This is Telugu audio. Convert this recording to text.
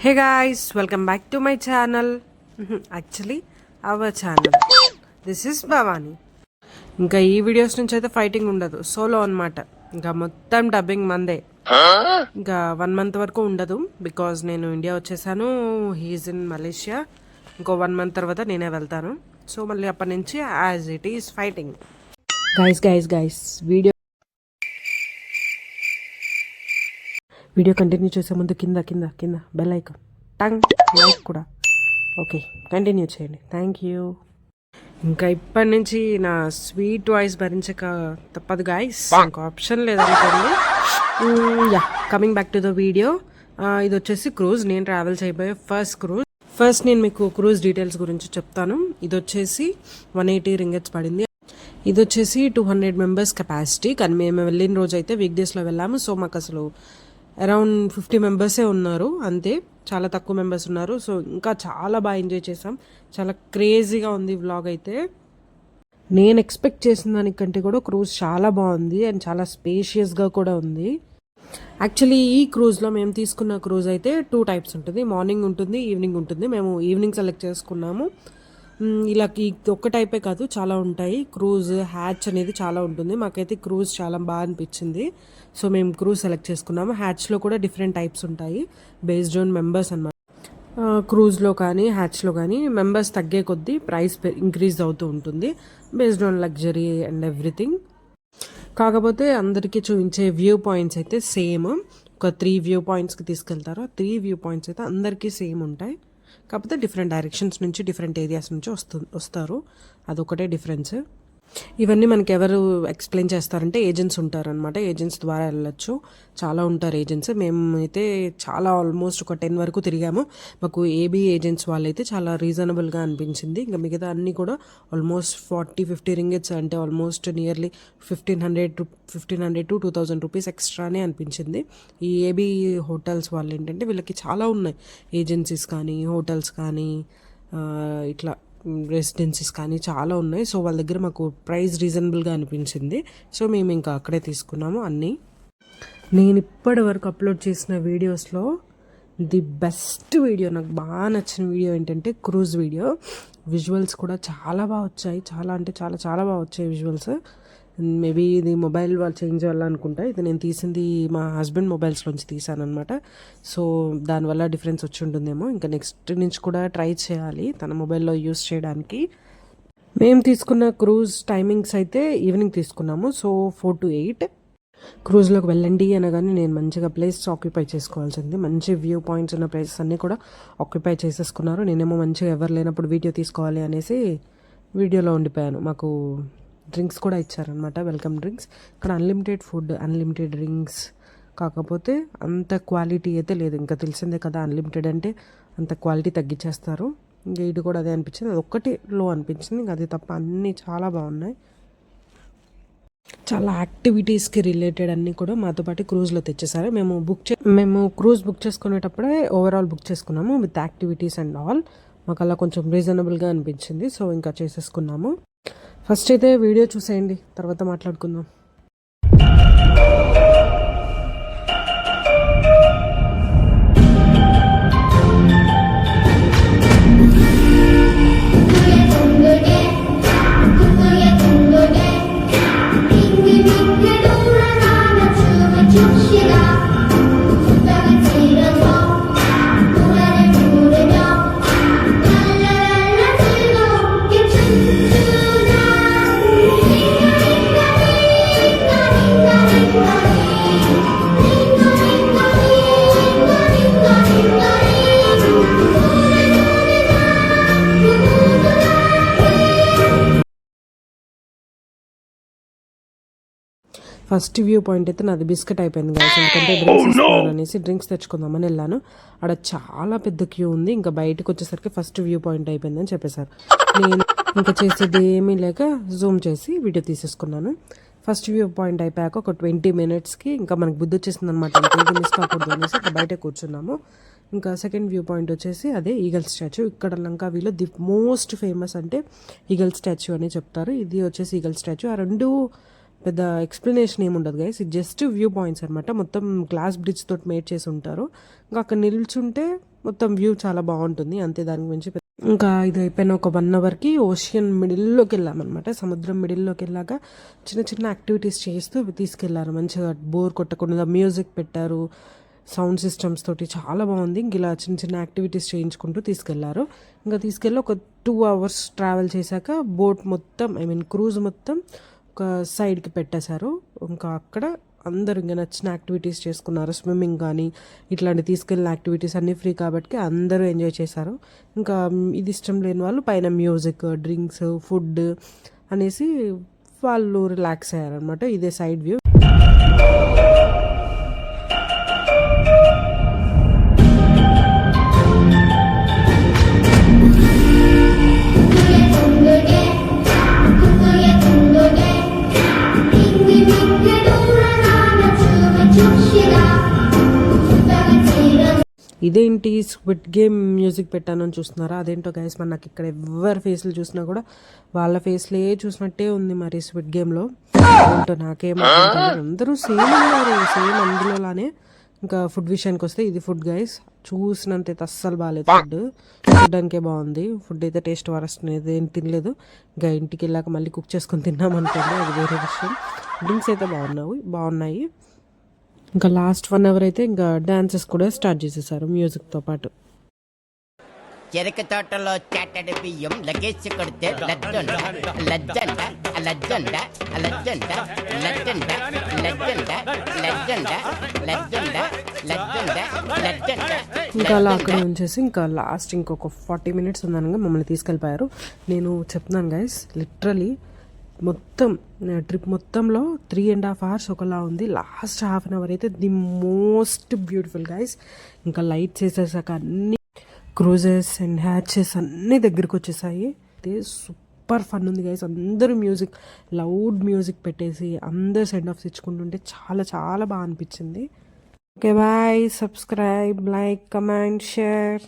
Hey guys, welcome back to my channel. Actually, our channel. This is Bhavani. ఇంకా ఈ వీడియోస్ నుంచి అయితే ఫైటింగ్ ఉండదు, సోలో అనమాట. ఇంకా మొత్తం డబ్బింగ్ మందే. ఇంకా 1 month వరకు ఉండదు, బికాజ్ నేను ఇండియా వచ్చేసాను. He is in Malaysia. ఇంకో 1 month తర్వాత నేనే వెళ్తాను. సో మళ్ళీ అప్పటి నుంచి as it is fighting. Guys video continue చేసే ముందు కింద బెల్ ఐకాన్ టంగ్ లైక్ కూడా ఓకే కంటిన్యూ చేయండి. Thank you. ఇంకా ఇప్పటి నుంచి నా స్వీట్ వాయిస్ భరించక తప్పదు గాయస్, ఇంకా ఆప్షన్ లేదనుకోండి. Yeah, coming back to the video. ఇది వచ్చేసి క్రూజ్, నేను ట్రావెల్ చేయబోయే ఫస్ట్ క్రూజ్. ఫస్ట్ నేను మీకు క్రూజ్ డీటెయిల్స్ గురించి చెప్తాను. ఇది వచ్చేసి 180 ringgits పడింది. ఇది వచ్చేసి 200 members కెపాసిటీ. కానీ మేము వెళ్ళిన రోజు అయితే వీక్ డేస్లో వెళ్ళాము. సో మాకు అసలు అరౌండ్ 50 members ఉన్నారు, అంతే. చాలా తక్కువ మెంబర్స్ ఉన్నారు. సో ఇంకా చాలా బాగా ఎంజాయ్ చేసాం. చాలా క్రేజీగా ఉంది వ్లాగ్ అయితే. నేను ఎక్స్పెక్ట్ చేసిన దానికంటే కూడా క్రూజ్ చాలా బాగుంది అండ్ చాలా స్పేషియస్గా కూడా ఉంది. యాక్చువల్లీ ఈ క్రూజ్లో మేము తీసుకున్న క్రూజ్ అయితే 2 types ఉంటుంది. మార్నింగ్ ఉంటుంది, ఈవినింగ్ ఉంటుంది. మేము ఈవినింగ్ సెలెక్ట్ చేసుకున్నాము. ఇలా ఒక్క టైపే కాదు, చాలా ఉంటాయి. క్రూజ్ హ్యాచ్ అనేది చాలా ఉంటుంది. మాకైతే క్రూజ్ చాలా బాగా అనిపించింది. సో మేము క్రూజ్ సెలెక్ట్ చేసుకున్నాము. హ్యాచ్లో కూడా డిఫరెంట్ టైప్స్ ఉంటాయి బేస్డ్ ఆన్ మెంబర్స్ అన్నమాట. క్రూజ్లో కానీ హ్యాచ్లో కానీ మెంబర్స్ తగ్గే కొద్దీ ప్రైస్ ఇంక్రీజ్ అవుతూ ఉంటుంది based on luxury and everything. కాకపోతే అందరికీ చూపించే వ్యూ పాయింట్స్ అయితే సేమ్. ఒక 3 వ్యూ పాయింట్స్కి తీసుకెళ్తారు. 3 వ్యూ పాయింట్స్ అయితే అందరికీ సేమ్ ఉంటాయి. కాకపోతే డిఫరెంట్ డైరెక్షన్స్ నుంచి, డిఫరెంట్ ఏరియాస్ నుంచి వస్తారు. అదొకటే డిఫరెన్స్. ఇవన్నీ మనకి ఎవరు ఎక్స్ప్లెయిన్ చేస్తారంటే ఏజెంట్స్ ఉంటారనమాట. ఏజెంట్స్ ద్వారా వెళ్ళొచ్చు. చాలా ఉంటారు ఏజెంట్స్. మేమైతే చాలా ఆల్మోస్ట్ ఒక 10 వరకు తిరిగాము. మాకు ఏబీ ఏజెంట్స్ వాళ్ళైతే చాలా రీజనబుల్గా అనిపించింది. ఇంకా మిగతా అన్నీ కూడా ఆల్మోస్ట్ 40-50 ringgits, అంటే ఆల్మోస్ట్ నియర్లీ 1500 to 2000 rupees ఎక్స్ట్రానే అనిపించింది. ఈ ఏబీ హోటల్స్ వాళ్ళు ఏంటంటే వీళ్ళకి చాలా ఉన్నాయి, ఏజెన్సీస్ కానీ, హోటల్స్ కానీ, ఇట్లా రెసిడెన్సీస్ కానీ చాలా ఉన్నాయి. సో వాళ్ళ దగ్గర మాకు ప్రైస్ రీజనబుల్గా అనిపించింది. సో మేము ఇంకా అక్కడే తీసుకున్నాము అన్నీ. నేను ఇప్పటి వరకు అప్లోడ్ చేసిన వీడియోస్లో ది బెస్ట్ వీడియో, నాకు బాగా నచ్చిన వీడియో ఏంటంటే క్రూజ్ వీడియో. విజువల్స్ కూడా చాలా బాగా వచ్చాయి. చాలా అంటే చాలా చాలా బాగా వచ్చాయి విజువల్స్. మేబీ ఇది మొబైల్ వాళ్ళు చేంజ్ వల్ల అనుకుంటా. ఇది నేను తీసింది మా హస్బెండ్ మొబైల్స్లోంచి తీసాను అనమాట. సో దానివల్ల డిఫరెన్స్ వచ్చి ఉంటుందేమో. ఇంకా నెక్స్ట్ నుంచి కూడా ట్రై చేయాలి తన మొబైల్లో యూస్ చేయడానికి. మేము తీసుకున్న క్రూజ్ టైమింగ్స్ అయితే ఈవినింగ్ తీసుకున్నాము. సో 4 to 8 క్రూజ్లోకి వెళ్ళండి అనగానే నేను మంచిగా ప్లేస్ ఆక్యుపై చేసుకోవాల్సింది. మంచి వ్యూ పాయింట్స్ ఉన్న ప్లేసెస్ అన్నీ కూడా ఆక్యుపై చేసేసుకున్నారు. నేనేమో మంచిగా ఎవరు లేనప్పుడు వీడియో తీసుకోవాలి అనేసి వీడియోలో ఉండిపోయాను. మాకు డ్రింక్స్ కూడా ఇచ్చారనమాట, వెల్కమ్ డ్రింక్స్. ఇక్కడ అన్లిమిటెడ్ ఫుడ్, అన్లిమిటెడ్ డ్రింక్స్. కాకపోతే అంత క్వాలిటీ అయితే లేదు. ఇంకా తెలిసిందే కదా, అన్లిమిటెడ్ అంటే అంత క్వాలిటీ తగ్గించేస్తారు. ఇంకా ఇది కూడా అదే అనిపించింది. అది ఒక్కటి లో అనిపించింది, ఇంకా అది తప్ప అన్నీ చాలా బాగున్నాయి. చాలా యాక్టివిటీస్కి రిలేటెడ్ అన్నీ కూడా మాతో పాటు క్రూజ్లో తెచ్చేసారు. మేము క్రూజ్ బుక్ చేసుకునేటప్పుడే ఓవరాల్ బుక్ చేసుకున్నాము విత్ యాక్టివిటీస్ అండ్ ఆల్. మాకు అలా కొంచెం రీజనబుల్గా అనిపించింది. సో ఇంకా చేసేసుకున్నాము. ఫస్ట్ అయితే వీడియో చూసేయండి, తర్వాత మాట్లాడుకుందాం. ఫస్ట్ వ్యూ పాయింట్ అయితే నాది బిస్కెట్ అయిపోయింది గాయస్. ఎందుకంటే డ్రింక్స్ అనేసి డ్రింక్స్ తెచ్చుకుందామని వెళ్ళాను. అక్కడ చాలా పెద్ద క్యూ ఉంది. ఇంకా బయటకు వచ్చేసరికి ఫస్ట్ వ్యూ పాయింట్ అయిపోయిందని చెప్పేశారు. నేను ఇంకా చేసేది ఏమీ లేక జూమ్ చేసి వీడియో తీసేసుకున్నాను. ఫస్ట్ వ్యూ పాయింట్ అయిపోయాక ఒక 20 minutesకి ఇంకా మనకు బుద్ధి వచ్చేసింది అనమాట. ఇంకేది మిస్ కాకూడదు అనేసి ఇంకా బయట కూర్చున్నాము. ఇంకా సెకండ్ వ్యూ పాయింట్ వచ్చేసి అదే ఈగల్ స్టాచ్యూ. ఇక్కడ లంకావీలో ది మోస్ట్ ఫేమస్ అంటే ఈగల్ స్టాచ్యూ అని చెప్తారు. ఇది వచ్చేసి ఈగల్ స్టాచ్యూ. ఆ రెండు పెద్ద ఎక్స్ప్లెనేషన్ ఏముండదు గైస్, ఇది జస్ట్ వ్యూ పాయింట్స్ అనమాట. మొత్తం గ్లాస్ బ్రిడ్జ్ తోటి మేడ్ చేసి ఉంటారు. ఇంకా అక్కడ నిల్చుంటే మొత్తం వ్యూ చాలా బాగుంటుంది అంతే, దాని గురించి ఇంకా ఇది అయిపోయిన ఒక 1 అవర్కి ఓషియన్ మిడిల్లోకి వెళ్ళామన్నమాట. సముద్రం మిడిల్లోకి వెళ్ళాక చిన్న చిన్న యాక్టివిటీస్ చేస్తూ తీసుకెళ్లారు. మంచిగా బోర్ కొట్టకుండా మ్యూజిక్ పెట్టారు, సౌండ్ సిస్టమ్స్ తోటి చాలా బాగుంది. ఇంక ఇలా చిన్న చిన్న యాక్టివిటీస్ చేయించుకుంటూ తీసుకెళ్లారు. ఇంకా తీసుకెళ్ళి ఒక 2 అవర్స్ ట్రావెల్ చేశాక బోట్ మొత్తం క్రూజ్ మొత్తం ఒక సైడ్కి పెట్టేశారు. ఇంకా అక్కడ అందరూ ఇంకా నచ్చిన యాక్టివిటీస్ చేసుకున్నారు. స్విమ్మింగ్ కానీ ఇట్లాంటి తీసుకెళ్ళిన యాక్టివిటీస్ అన్నీ ఫ్రీ కాబట్టి అందరూ ఎంజాయ్ చేశారు. ఇంకా ఇది ఇష్టం లేని వాళ్ళు పైన మ్యూజిక్, డ్రింక్స్, ఫుడ్ అనేసి వాళ్ళు రిలాక్స్ అయ్యారనమాట. ఇదే సైడ్ వ్యూ. ఇదేంటి స్క్విడ్ గేమ్ మ్యూజిక్ పెట్టానని చూస్తున్నారా? అదేంటో గైస్, మరి నాకు ఇక్కడ ఎవరి ఫేస్లు చూసినా కూడా వాళ్ళ ఫేస్లే చూసినట్టే ఉంది. మరి స్క్విడ్ గేమ్లో ఏంటో నాకేం అందరూ సేమ్ ఉన్నారు, సేమ్ అందులోలానే. ఇంకా ఫుడ్ విషయానికి వస్తే ఇది ఫుడ్ గైస్, చూసినంత అస్సలు బాగాలేదు. ఫుడ్ చూడడానికే బాగుంది, ఫుడ్ అయితే టేస్ట్ వరస్ట్ ఏం తినలేదు. ఇంకా ఇంటికి వెళ్ళాక మళ్ళీ కుక్ చేసుకొని తిన్నామనుకోండి, అది వేరే విషయం. డ్రింక్స్ అయితే బాగున్నాయి. ఇంకా లాస్ట్ 1 అవర్ అయితే ఇంకా డాన్సెస్ కూడా స్టార్ట్ చేసేసారు మ్యూజిక్తో పాటు. చెరుకు తోటలో చాటడి బియ్యం లగేసి కొడితే లజ్జంట లజ్జంట లజ్జంట లజ్జంట లజ్జంట లజ్జంట లజ్జంట లజ్జంట లజ్జంట లజ్జంట. ఇంకా అలా అక్కడే ఉంచేసి ఇంకా లాస్ట్ ఇంకొక 40 మినిట్స్ ఉందనగా మమ్మల్ని తీసుకెళ్ళిపోయారు. నేను చెప్తున్నాను గైస్, లిటరలీ మొత్తం ట్రిప్ మొత్తంలో 3.5 hours ఒకలా ఉంది. లాస్ట్ హాఫ్ అన్ అవర్ అయితే ది మోస్ట్ బ్యూటిఫుల్ గైస్. ఇంకా లైట్స్ వేసేసాక అన్ని క్రూజెస్ అండ్ హ్యాచెస్ అన్నీ దగ్గరికి వచ్చేసాయి. అయితే సూపర్ ఫన్ ఉంది గైస్. అందరూ లౌడ్ మ్యూజిక్ పెట్టేసి అందరు సెండ్ ఆఫ్స్ ఇచ్చుకుంటుంటే చాలా చాలా బాగా అనిపించింది. Okay bye, subscribe, like, comment, share.